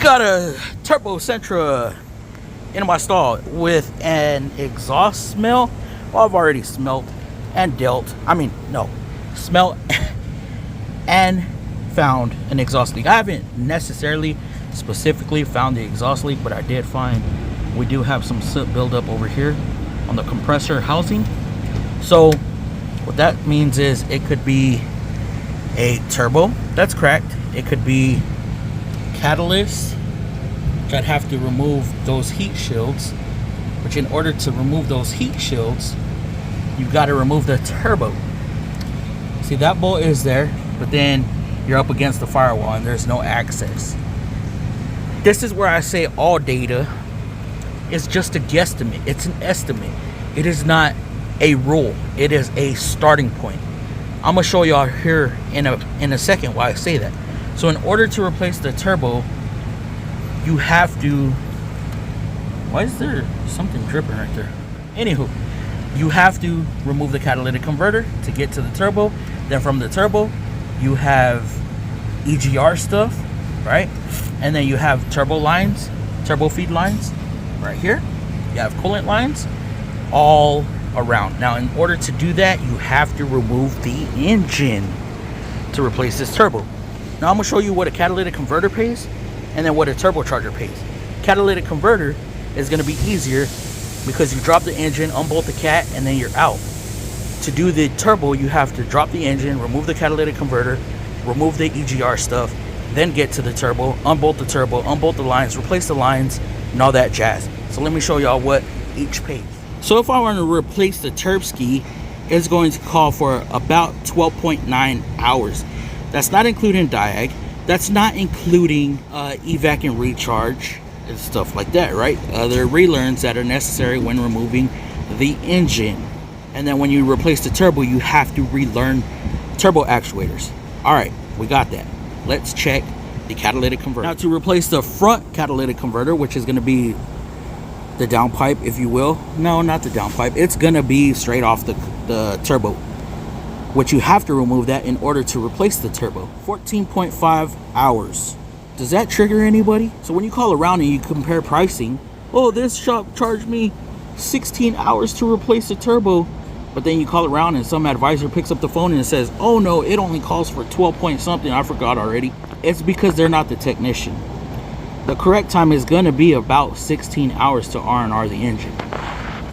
Got a Turbo Sentra in my stall with an exhaust smell. Well, I've already smelt and dealt. I mean, no, smelt and found an exhaust leak. I haven't necessarily specifically found the exhaust leak, but I did find we do have some soot buildup over here on the compressor housing. So what that means is it could be a turbo that's cracked. It could be catalyst that have to remove those heat shields, which in order to remove those heat shields, you've got to remove the turbo. See, that bolt is there, but then you're up against the firewall and there's no access. This is where I say all data is just a guesstimate. It's an estimate. It is not a rule. It is a starting point. I'm gonna show y'all here in a second why I say that. So in order to replace the turbo, you have to, why is there something dripping right there? Anywho, you have to remove the catalytic converter to get to the turbo. Then from the turbo, you have EGR stuff, right? And then you have turbo lines, turbo feed lines right here. You have coolant lines all around. Now, in order to do that, you have to remove the engine to replace this turbo. Now, I'm gonna show you what a catalytic converter pays and then what a turbocharger pays. Catalytic converter is gonna be easier because you drop the engine, unbolt the cat, and then you're out. To do the turbo, you have to drop the engine, remove the catalytic converter, remove the EGR stuff, then get to the turbo, unbolt the lines, replace the lines, and all that jazz. So let me show y'all what each pays. So if I want to replace the Turbski, it's going to call for about 12.9 hours. That's not including diag. That's not including evac and recharge and stuff like that, right? Other relearns that are necessary when removing the engine. And then when you replace the turbo, you have to relearn turbo actuators. All right, we got that. Let's check the catalytic converter. Now, to replace the front catalytic converter, which is going to be the downpipe, if you will. No, not the downpipe. It's going to be straight off the turbo, which you have to remove that in order to replace the turbo. 14.5 hours. Does that trigger anybody? So when you call around and you compare pricing, oh, this shop charged me 16 hours to replace the turbo. But then you call around and some advisor picks up the phone and says, oh no, it only calls for 12 point something, I forgot already. It's because they're not the technician. The correct time is gonna be about 16 hours to R&R the engine.